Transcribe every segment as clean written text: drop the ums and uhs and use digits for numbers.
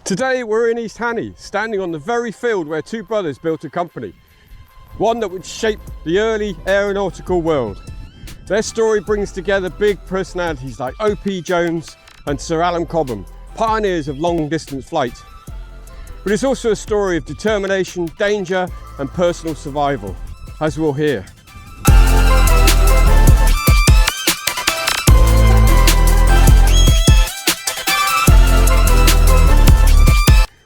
Today we're in East Hanney, standing on the very field where two brothers built a company, one that would shape the early aeronautical world. Their story brings together big personalities like O.P. Jones and Sir Alan Cobham, pioneers of long distance flight. But it's also a story of determination, danger and personal survival, as we'll hear.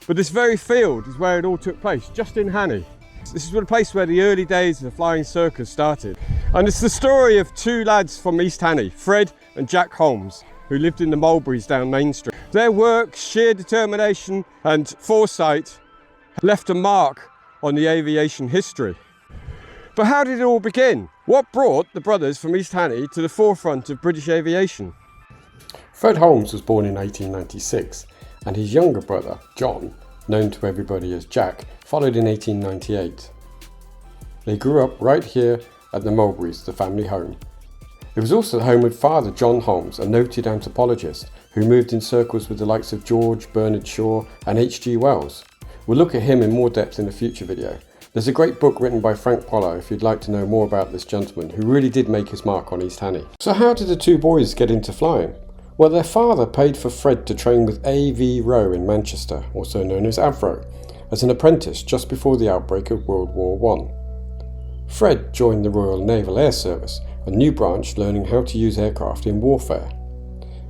But this very field is where it all took place, just in Hanney. This is the place where the early days of the flying circus started. And it's the story of two lads from East Hanney, Fred and Jack Holmes, who lived in the Mulberries down Main Street. Their work, sheer determination and foresight left a mark on the aviation history. But how did it all begin? What brought the brothers from East Hanney to the forefront of British aviation? Fred Holmes was born in 1896, and his younger brother, John, known to everybody as Jack, followed in 1898. They grew up right here at the Mulberries, the family home. It was also the home of Father John Holmes, a noted anthropologist who moved in circles with the likes of George Bernard Shaw and H.G. Wells. We'll look at him in more depth in a future video. There's a great book written by Frank Pollo if you'd like to know more about this gentleman who really did make his mark on East Hanney. So how did the two boys get into flying? Well, their father paid for Fred to train with A.V. Rowe in Manchester, also known as Avro, as an apprentice just before the outbreak of World War I. Fred joined the Royal Naval Air Service, a new branch learning how to use aircraft in warfare.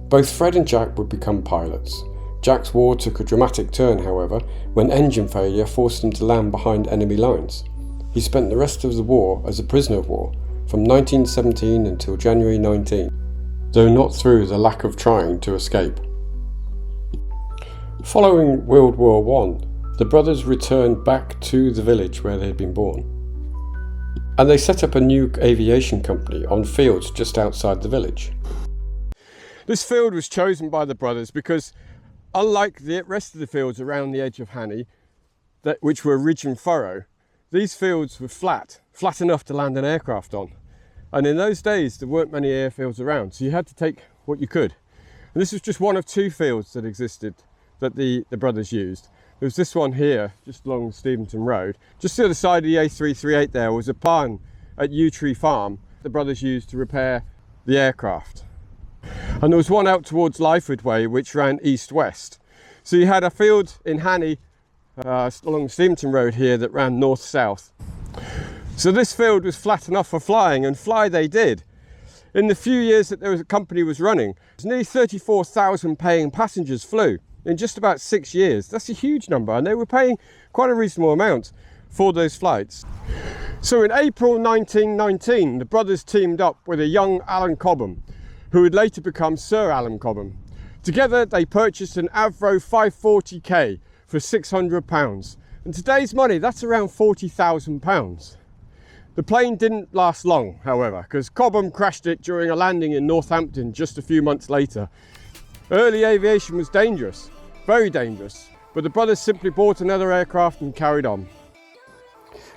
Both Fred and Jack would become pilots. Jack's war took a dramatic turn, however, when engine failure forced him to land behind enemy lines. He spent the rest of the war as a prisoner of war, from 1917 until January 19, though not through the lack of trying to escape. Following World War I, the brothers returned back to the village where they had been born, and they set up a new aviation company on fields just outside the village. This field was chosen by the brothers because, unlike the rest of the fields around the edge of Hanney, which were ridge and furrow, these fields were flat enough to land an aircraft on. And in those days, there weren't many airfields around, so you had to take what you could. And this was just one of two fields that existed that the brothers used. There was this one here, just along Steventon Road. Just to the other side of the A338 there was a barn at Yew Tree Farm the brothers used to repair the aircraft. And there was one out towards Lyford Way, which ran east-west. So you had a field in Hanney along Steventon Road here that ran north-south. So this field was flat enough for flying, and fly they did. In the few years that the company was running, nearly 34,000 paying passengers flew in just about 6 years. That's a huge number, and they were paying quite a reasonable amount for those flights. So in April 1919, the brothers teamed up with a young Alan Cobham, who would later become Sir Alan Cobham. Together they purchased an Avro 540K for £600. In today's money, that's around £40,000. The plane didn't last long, however, because Cobham crashed it during a landing in Northampton just a few months later. Early aviation was dangerous, very dangerous, but the brothers simply bought another aircraft and carried on.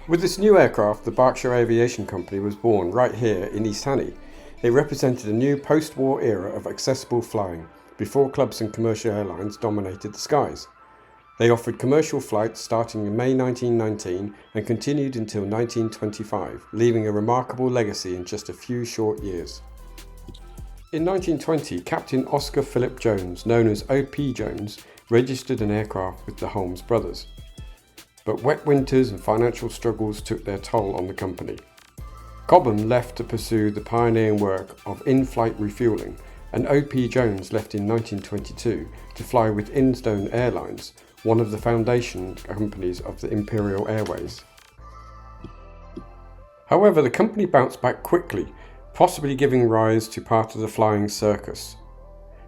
With this new aircraft, the Berkshire Aviation Company was born right here in East Hanney. It represented a new post-war era of accessible flying, before clubs and commercial airlines dominated the skies. They offered commercial flights starting in May 1919 and continued until 1925, leaving a remarkable legacy in just a few short years. In 1920, Captain Oscar Philip Jones, known as O.P. Jones, registered an aircraft with the Holmes brothers. But wet winters and financial struggles took their toll on the company. Cobham left to pursue the pioneering work of in-flight refuelling, and O.P. Jones left in 1922 to fly with Instone Airlines, one of the foundation companies of the Imperial Airways. However, the company bounced back quickly, possibly giving rise to part of the flying circus.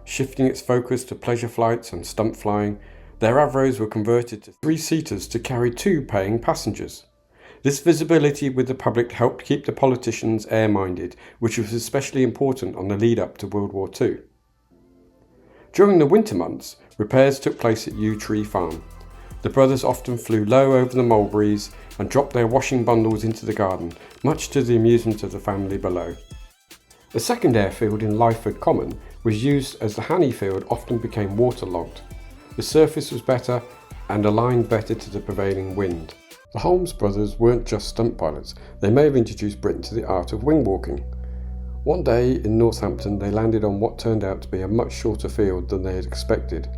Shifting its focus to pleasure flights and stunt flying, their Avros were converted to three-seaters to carry two paying passengers. This visibility with the public helped keep the politicians air-minded, which was especially important on the lead-up to World War II. During the winter months, repairs took place at Yew Tree Farm. The brothers often flew low over the mulberries and dropped their washing bundles into the garden, much to the amusement of the family below. The second airfield in Lyford Common was used as the Hanney field often became waterlogged. The surface was better and aligned better to the prevailing wind. The Holmes brothers weren't just stunt pilots, they may have introduced Britain to the art of wing walking. One day in Northampton they landed on what turned out to be a much shorter field than they had expected.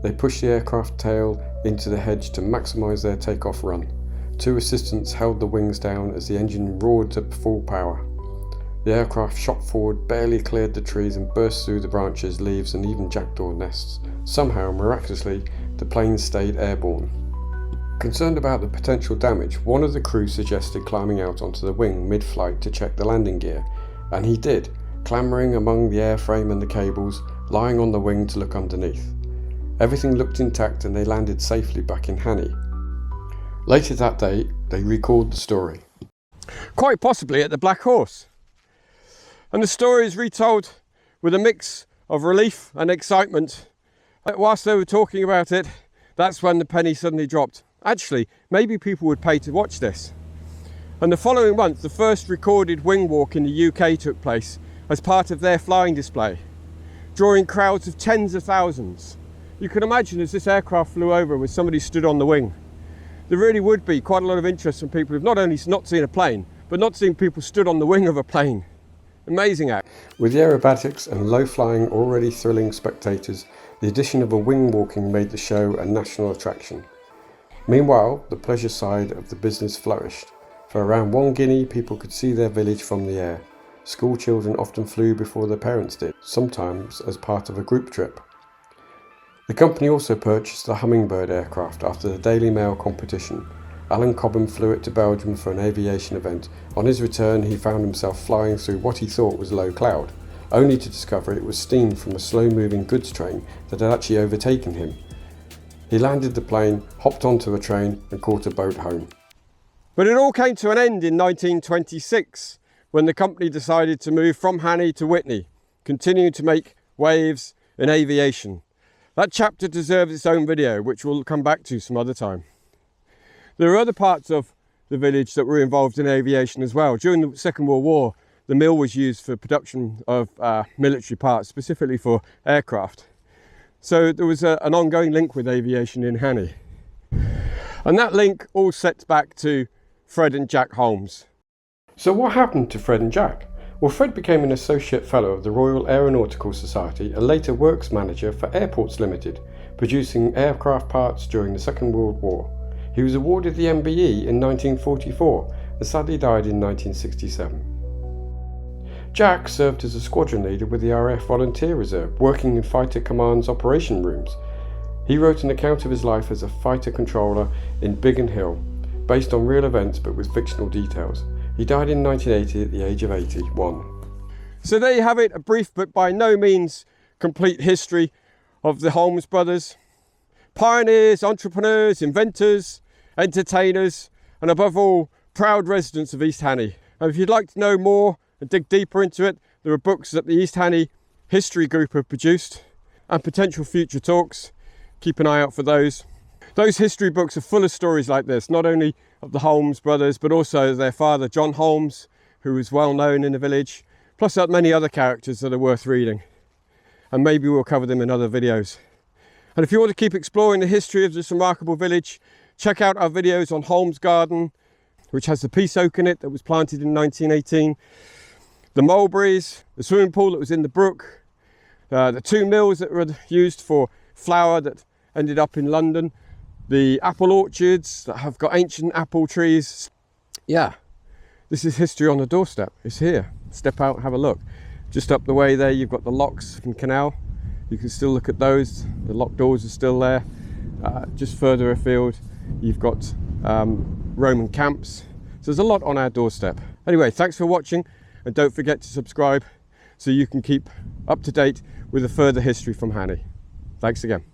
They pushed the aircraft tail into the hedge to maximise their takeoff run. Two assistants held the wings down as the engine roared to full power. The aircraft shot forward, barely cleared the trees and burst through the branches, leaves and even jackdaw nests. Somehow, miraculously, the plane stayed airborne. Concerned about the potential damage, one of the crew suggested climbing out onto the wing mid-flight to check the landing gear, and he did, clambering among the airframe and the cables, lying on the wing to look underneath. Everything looked intact and they landed safely back in Hanney. Later that day, they recalled the story. Quite possibly at the Black Horse. And the story is retold with a mix of relief and excitement. Whilst they were talking about it, that's when the penny suddenly dropped. Actually, maybe people would pay to watch this. And the following month, the first recorded wing walk in the UK took place as part of their flying display, drawing crowds of tens of thousands. You can imagine as this aircraft flew over with somebody stood on the wing, there really would be quite a lot of interest from people who've not only not seen a plane, but not seen people stood on the wing of a plane. Amazing act. With the aerobatics and low-flying already thrilling spectators, the addition of a wing walking made the show a national attraction. Meanwhile, the pleasure side of the business flourished. For around 1 guinea, people could see their village from the air. School children often flew before their parents did, sometimes as part of a group trip. The company also purchased the Hummingbird aircraft after the Daily Mail competition. Alan Cobham flew it to Belgium for an aviation event. On his return, he found himself flying through what he thought was low cloud, only to discover it was steam from a slow-moving goods train that had actually overtaken him. He landed the plane, hopped onto a train and caught a boat home. But it all came to an end in 1926 when the company decided to move from Hanney to Witney, continuing to make waves in aviation. That chapter deserves its own video, which we'll come back to some other time. There are other parts of the village that were involved in aviation as well. During the Second World War, the mill was used for production of military parts, specifically for aircraft. So there was an ongoing link with aviation in Hanney. And that link all sets back to Fred and Jack Holmes. So what happened to Fred and Jack? Well, Fred became an Associate Fellow of the Royal Aeronautical Society and later Works Manager for Airports Limited, producing aircraft parts during the Second World War. He was awarded the MBE in 1944 and sadly died in 1967. Jack served as a squadron leader with the RAF Volunteer Reserve, working in Fighter Command's operation rooms. He wrote an account of his life as a fighter controller in Biggin Hill, based on real events but with fictional details. He died in 1980 at the age of 81. So there you have it, a brief but by no means complete history of the Holmes brothers. Pioneers, entrepreneurs, inventors, entertainers, and above all, proud residents of East Hanney. And if you'd like to know more and dig deeper into it, there are books that the East Hanney History Group have produced and potential future talks. Keep an eye out for those. Those history books are full of stories like this, not only of the Holmes brothers, but also their father, John Holmes, who was well known in the village, plus many other characters that are worth reading. And maybe we'll cover them in other videos. And if you want to keep exploring the history of this remarkable village, check out our videos on Holmes Garden, which has the peace oak in it that was planted in 1918, the mulberries, the swimming pool that was in the brook, the 2 mills that were used for flour that ended up in London, the apple orchards that have got ancient apple trees. Yeah, this is history on the doorstep. It's here. Step out, have a look. Just up the way there, you've got the locks and canal. You can still look at those. The locked doors are still there. Just further afield, you've got Roman camps. So there's a lot on our doorstep. Anyway, thanks for watching, and don't forget to subscribe so you can keep up to date with the further history from Hanney. Thanks again.